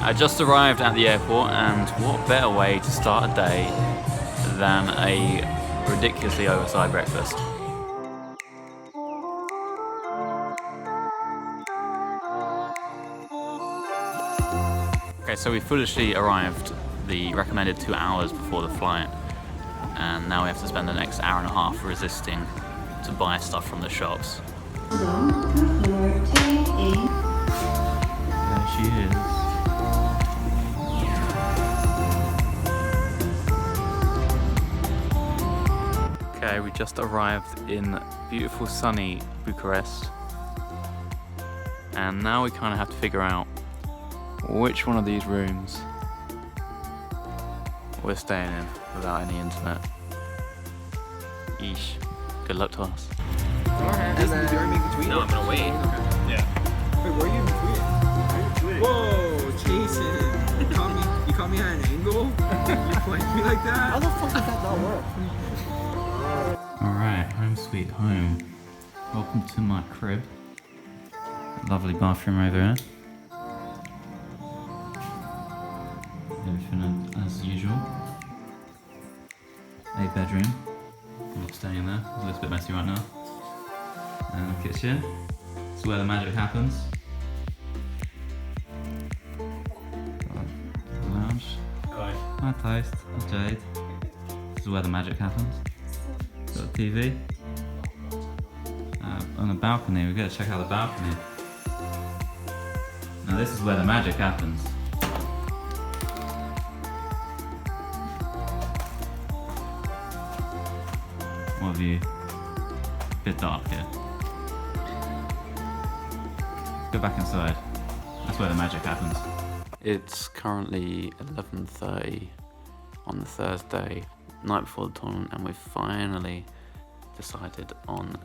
I just arrived at the airport, and what better way to start a day than a ridiculously oversized breakfast. Okay, so we foolishly arrived the recommended 2 hours before the flight, and now we have to spend the next hour and a half resisting to buy stuff from the shops. There she is. Okay, we just arrived in beautiful sunny Bucharest, and now we kind of have to figure out which one of these rooms we're staying in without any internet. Yeesh. Good luck to us. And then, you're in between? No, I'm gonna wait. Yeah. Wait, where are you in between? Whoa, Jason. You caught me at an angle? You playing me like that? How the fuck does that not work? Alright, home sweet home. Welcome to my crib. Lovely bathroom over here. Everything as usual. A bedroom. I'm not staying there. It's a little bit messy right now. And the kitchen. It's where the magic happens. The lounge. Hi Toast. Hi Jade. This is where the magic happens. Got a TV. On the balcony, we've got to check out the balcony. Now this is where the magic happens. What view? Bit dark here. Go back inside. That's where the magic happens. It's currently 11:30 on the Thursday, night before the tournament, and we've finally decided on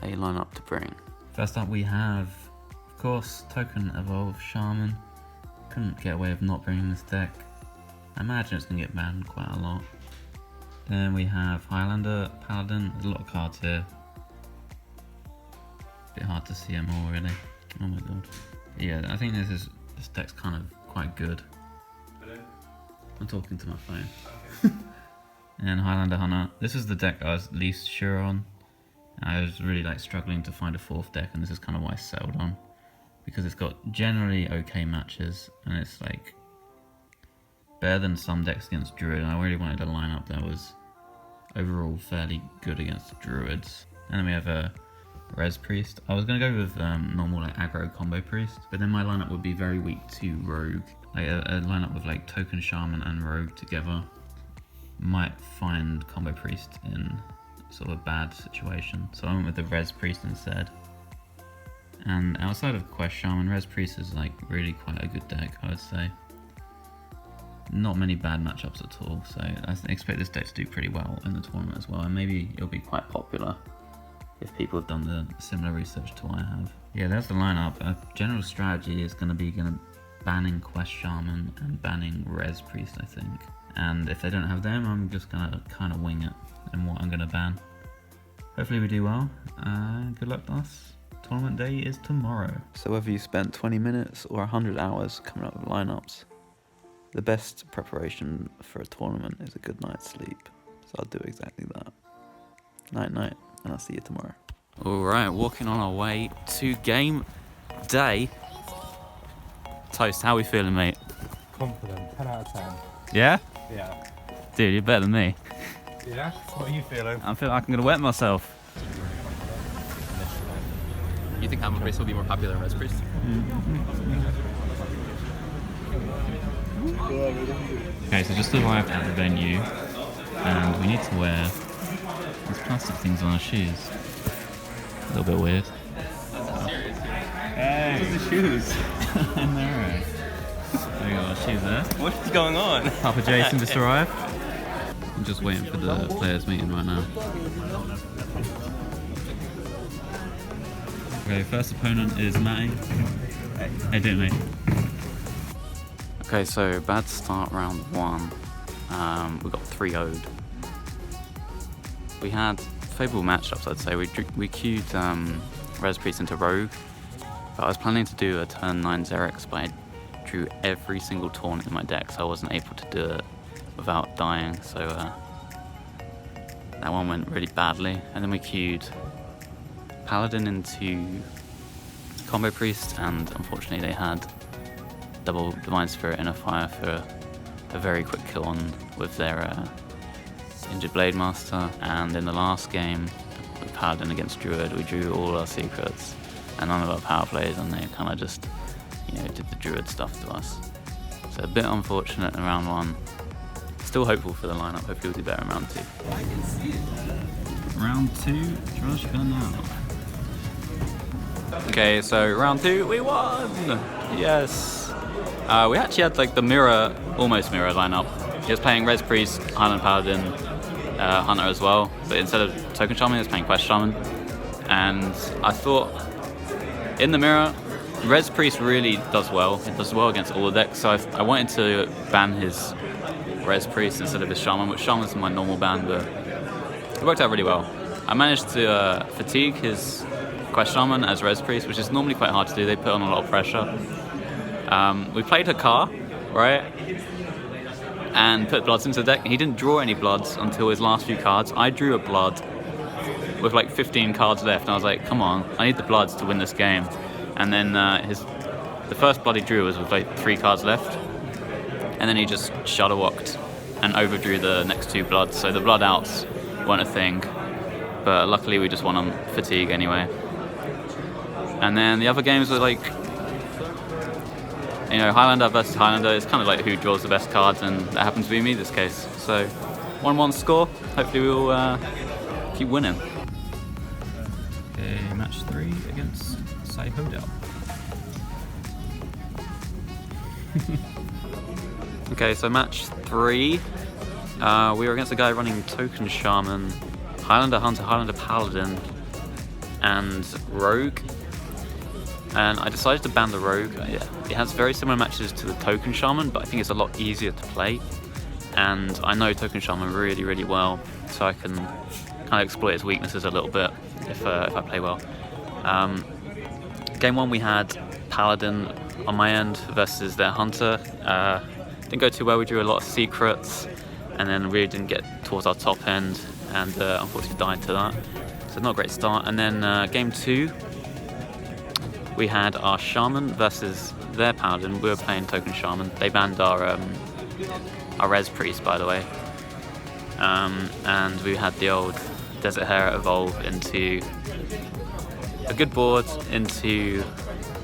a lineup to bring. First up we have, of course, Token Evolve Shaman. Couldn't get away with not bringing this deck. I imagine it's going to get banned quite a lot. Then we have Highlander, Paladin. There's a lot of cards here. Bit hard to see them all really. Oh my god. Yeah, I think this deck's kind of quite good. I'm talking to my phone. Okay. And Highlander Hunter. This is the deck I was least sure on. I was really struggling to find a 4th deck, and this is kind of why I settled on. Because it's got generally okay matches, and it's better than some decks against Druid, and I really wanted a lineup that was overall fairly good against Druids. And then we have a Res Priest. I was going to go with normal aggro combo Priest, but then my lineup would be very weak to Rogue. A lineup with Token Shaman and Rogue together might find combo Priest in sort of a bad situation. So I went with the Res Priest instead. And outside of Quest Shaman, Res Priest is really quite a good deck, I would say. Not many bad matchups at all, so I expect this deck to do pretty well in the tournament as well, and maybe it'll be quite popular if people have done the similar research to what I have. Yeah, there's the lineup. A general strategy is going to be banning Quest Shaman and banning Res Priest, I think. And if they don't have them, I'm just going to kind of wing it in what I'm going to ban. Hopefully we do well. Good luck to us. Tournament day is tomorrow. So whether you spent 20 minutes or 100 hours coming up with lineups, the best preparation for a tournament is a good night's sleep. So I'll do exactly that. Night night, and I'll see you tomorrow. Alright, walking on our way to game day. Toast, how are we feeling, mate? Confident, 10 out of 10. Yeah? Yeah. Dude, you're better than me. Yeah? What are you feeling? I feel like I'm going to wet myself. You think Hammer Priest will be more popular than Res Priest? Okay, so just arrived at the venue, and we need to wear these plastic things on our shoes. A little bit weird. Hey! Those are the shoes. I know. There you go, our shoes there. What's going on? Papa Jason just arrived. I'm just waiting for the players meeting right now. Okay, first opponent is Matty. Hey. How you doing, mate? Okay, so bad start round 1. We got 3-0'd. We had favourable matchups, I'd say. We queued Res Priest into Rogue, but I was planning to do a turn 9 Xerix, but I drew every single taunt in my deck, so I wasn't able to do it without dying, so that one went really badly. And then we queued Paladin into Combo Priest, and unfortunately they had double Divine Spirit Inner Fire for a very quick kill on with their Injured Blade Master. And in the last game with Paladin against Druid, we drew all our secrets and none of our power plays, and they kind of just, you know, did the Druid stuff to us. So a bit unfortunate in round 1. Still hopeful for the lineup. Hopefully we'll do better in round 2. I can see it. Round 2, Josh Bernal. Okay, so round 2, we won! Yes! We actually had like the mirror, almost mirror lineup. He was playing Res Priest, Highland Paladin, Hunter as well, but instead of Token Shaman, he was playing Quest Shaman. And I thought, in the mirror, Res Priest really does well. It does well against all the decks, so I wanted to ban his Res Priest instead of his Shaman, which Shaman's my normal ban, but it worked out really well. I managed to fatigue his Quest Shaman as Res Priest, which is normally quite hard to do. They put on a lot of pressure. We played Hakar, right? And put bloods into the deck. He didn't draw any bloods until his last few cards. I drew a blood with like 15 cards left, and I was like, come on, I need the bloods to win this game. And then the first blood he drew was with like 3 cards left, and then he just shudder-walked and overdrew the next 2 bloods, so the blood outs weren't a thing, but luckily we just won on fatigue anyway. And then the other games were like, you know, Highlander versus Highlander. It's kind of like who draws the best cards, and that happens to be me this case. So 1-1 score. Hopefully we'll keep winning. Okay, match 3 against Sai Hodel. Okay, so match 3. We were against a guy running Token Shaman, Highlander Hunter, Highlander Paladin, and Rogue. And I decided to ban the Rogue. It has very similar matches to the Token Shaman, but I think it's a lot easier to play. And I know Token Shaman really, really well, so I can kind of exploit its weaknesses a little bit if I play well. Game 1 we had Paladin on my end versus their Hunter. Didn't go too well. We drew a lot of secrets, and then really didn't get towards our top end, and unfortunately died to that. So not a great start. And then game 2, we had our Shaman versus their Paladin. We were playing Token Shaman. They banned our Res Priest, by the way. And we had the old Desert Hare evolve into a good board, into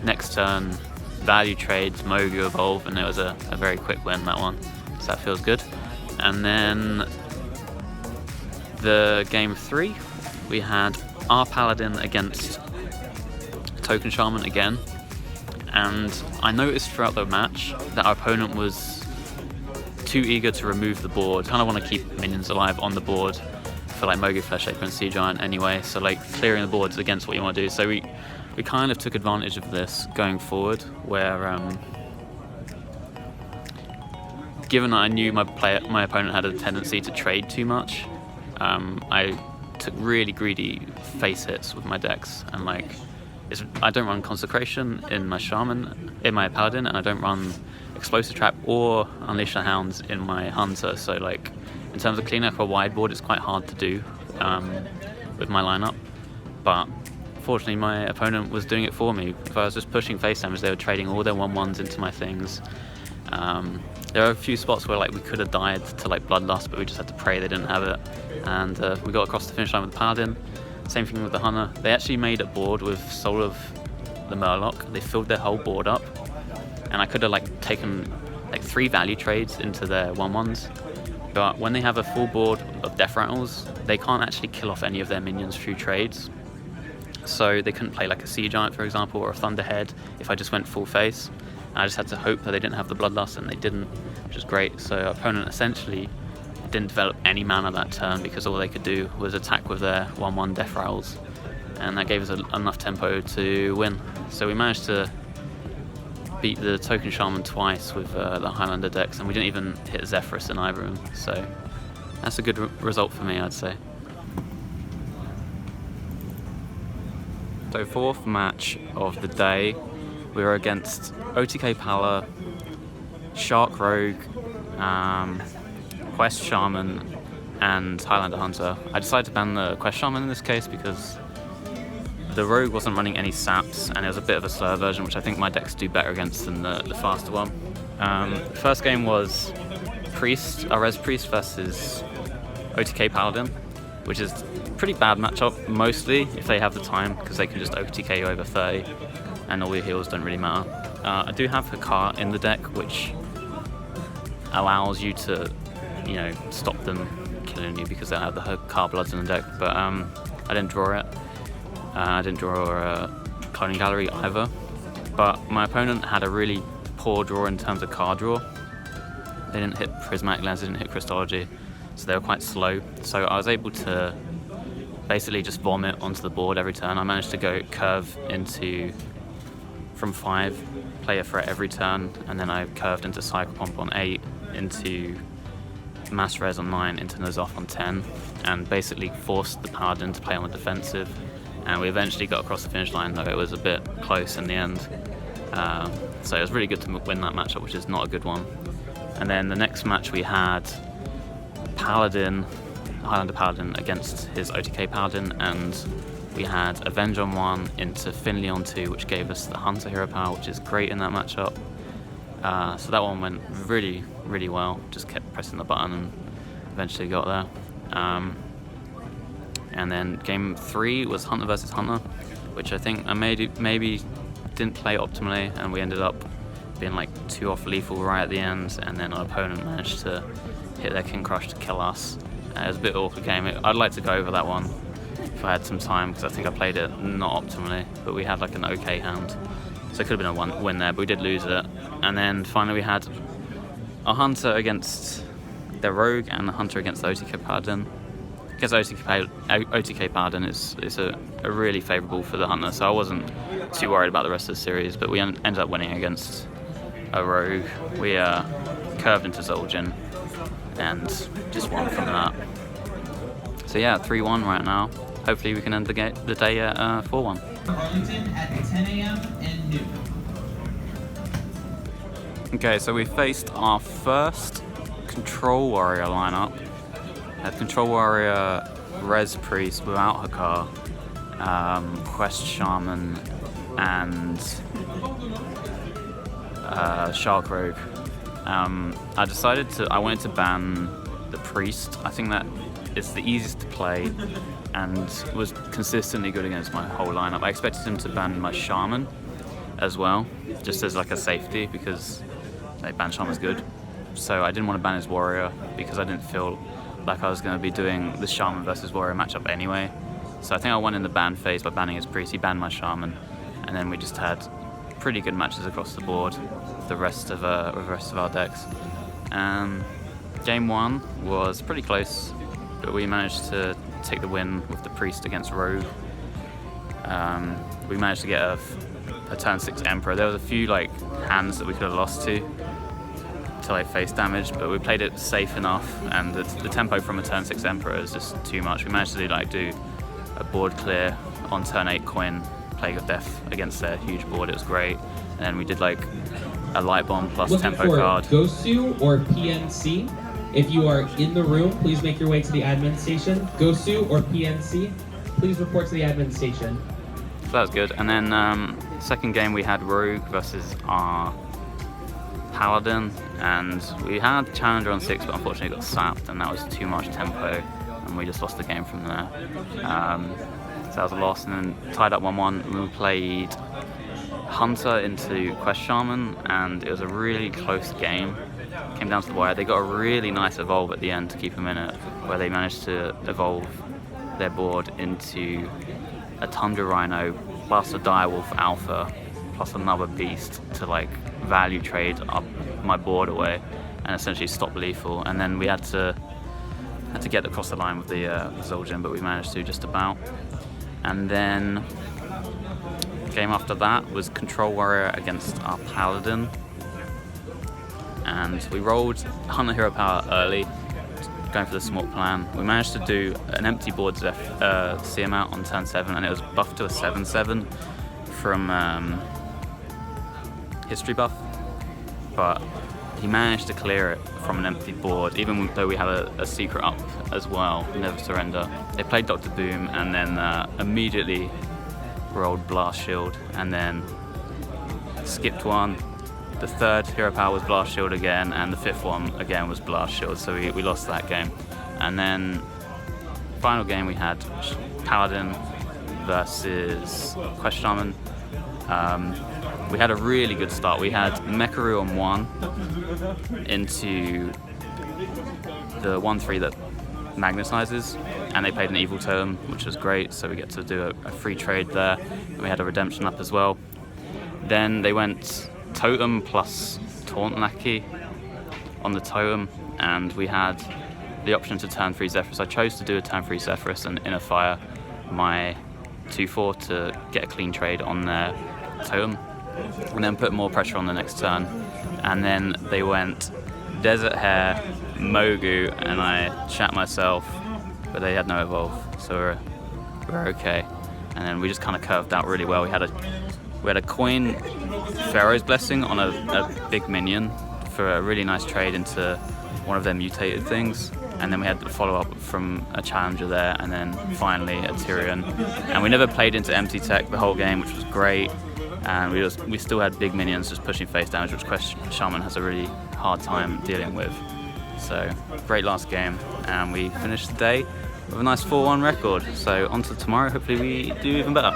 next turn value trades, Mogu evolve, and it was a very quick win, that one. So that feels good. And then the game 3, we had our Paladin against Token Shaman again, and I noticed throughout the match that our opponent was too eager to remove the board. Kind of want to keep minions alive on the board for like Mogu, Fleshaper and Sea Giant anyway, so like clearing the board's against what you want to do. So we kind of took advantage of this going forward, where given that I knew my opponent had a tendency to trade too much, I took really greedy face hits with my decks, and like I don't run Consecration in my Paladin, and I don't run Explosive Trap or Unleash the Hounds in my Hunter. So like in terms of cleaning up a wide board, it's quite hard to do with my lineup. But fortunately, my opponent was doing it for me. If I was just pushing face damage, they were trading all their 1/1s into my things. There are a few spots where like we could have died to like Bloodlust, but we just had to pray they didn't have it, and we got across the finish line with the Paladin. Same thing with the Hunter. They actually made a board with Soul of the Murloc. They filled their whole board up, and I could have like taken like 3 value trades into their 1/1s. But when they have a full board of Death Rattles, they can't actually kill off any of their minions through trades. So they couldn't play like a Sea Giant, for example, or a Thunderhead if I just went full face. And I just had to hope that they didn't have the Bloodlust, and they didn't, which is great. So our opponent essentially didn't develop any mana that turn because all they could do was attack with their 1/1 Death Rattles, and that gave us enough tempo to win. So we managed to beat the Token Shaman twice with the Highlander decks, and we didn't even hit Zephyrus in either of them. So that's a good result for me, I'd say. So 4th match of the day, we were against OTK Pala, Shark Rogue, Quest Shaman, and Highlander Hunter. I decided to ban the Quest Shaman in this case because the Rogue wasn't running any saps and it was a bit of a slower version, which I think my decks do better against than the faster one. First game was Res Priest versus OTK Paladin, which is a pretty bad matchup mostly if they have the time, because they can just OTK you over 30 and all your heals don't really matter. I do have Hakar in the deck, which allows you to, stop them killing you because they have the Hakar Bloods in the deck, but I didn't draw it. I didn't draw a Cloning Gallery either, but my opponent had a really poor draw in terms of card draw. They didn't hit Prismatic Lens, they didn't hit Crystology, so they were quite slow. So I was able to basically just vomit onto the board every turn. I managed to go curve from 5, play a threat every turn, and then I curved into Cycle Pump on 8, into Mass Res on 9, into Nazoth on 10, and basically forced the Paladin to play on the defensive. And we eventually got across the finish line, though it was a bit close in the end. So it was really good to win that matchup, which is not a good one. And then the next match we had Highlander Paladin against his OTK Paladin, and we had Avenge on 1 into Finley on 2, which gave us the Hunter hero power, which is great in that matchup. So that one went really, really well. Just kept pressing the button and eventually got there. And then game 3 was Hunter versus Hunter, which I think I maybe didn't play optimally, and we ended up being like 2 off lethal right at the end, and then our opponent managed to hit their King Crush to kill us. It was a bit awkward game. I'd like to go over that one if I had some time, because I think I played it not optimally, but we had like an okay hand. So it could have been a win there, but we did lose it. And then finally we had a Hunter against the Rogue and a Hunter against the OTK Paladin. Against OTK Paladin, it's a really favourable for the Hunter, so I wasn't too worried about the rest of the series, but we ended up winning against a Rogue. We curved into Zul'jin and just won from that. So yeah, 3-1 right now. Hopefully we can end the day at 4-1. Arlington at 10 a.m. and noon. Okay, so we faced our first Control Warrior lineup. Had Control Warrior, Res Priest without Hakar, Quest Shaman, and Shark Rogue. I wanted to ban the Priest. I think that it's the easiest to play and was consistently good against my whole lineup. I expected him to ban my Shaman as well, just as like a safety, because ban Shaman's good. So I didn't want to ban his Warrior because I didn't feel like I was going to be doing the Shaman versus Warrior matchup anyway. So I think I won in the ban phase by banning his Priest. He banned my Shaman, and then we just had pretty good matches across the board with the rest of our decks. Game 1 was pretty close, but we managed to take the win with the Priest against Rogue. We managed to get a turn 6 Emperor. There was a few hands that we could have lost to face damage, but we played it safe enough, and the tempo from a turn 6 Emperor is just too much. We managed to do a board clear on turn 8 Coin, Plague of Death against their huge board. It was great. And then we did a Light Bomb plus Looking tempo for card. Gosu or PNC. If you are in the room, please make your way to the admin station. Gosu or PNC, please report to the admin station. So that was good. And then second game we had Rogue versus our Paladin, and we had Challenger on 6, but unfortunately got sapped, and that was too much tempo, and we just lost the game from there. So that was a loss, and then tied up 1-1. We played Hunter into Quest Shaman, and it was a really close game. Came down to the wire. They got a really nice evolve at the end to keep them in it, where they managed to evolve their board into a Tundra Rhino plus a Direwolf Alpha plus another beast to value trade up my board away and essentially stop lethal. And then we had to get across the line with the Zul'jin, but we managed to just about. And then game after that was Control Warrior against our Paladin, and we rolled Hunter Hero Power early, going for the small plan. We managed to do an empty board CM out on turn 7, and it was buffed to a 7/7 from history buff, but he managed to clear it from an empty board, even though we had a secret up as well, Never Surrender. They played Dr. Boom and then immediately rolled Blast Shield and then skipped one. The third Hero Power was Blast Shield again, and the fifth one again was Blast Shield, so we lost that game. And then final game we had Paladin versus Quest Shaman. We had a really good start. We had Mekaru on 1 into the 1/3 that magnetizes, and they played an Evil Totem, which was great, so we get to do a free trade there. And we had a Redemption up as well. Then they went Totem plus Taunt Lackey on the Totem, and we had the option to turn 3 Zephyrus. I chose to do a turn 3 Zephyrus and Inner Fire my 2/4 to get a clean trade on their Totem, and then put more pressure on the next turn. And then they went Desert Hare, Mogu, and I shat myself, but they had no evolve, so we're okay. And then we just kind of curved out really well. We had a coin Pharaoh's Blessing on a big minion for a really nice trade into one of their mutated things. And then we had the follow-up from a challenger there, and then finally a Tyrion. And we never played into empty tech the whole game, which was great. And we still had big minions just pushing face damage, which Quest Shaman has a really hard time dealing with. So great last game, and we finished the day with a nice 4-1 record. So on to tomorrow, hopefully we do even better.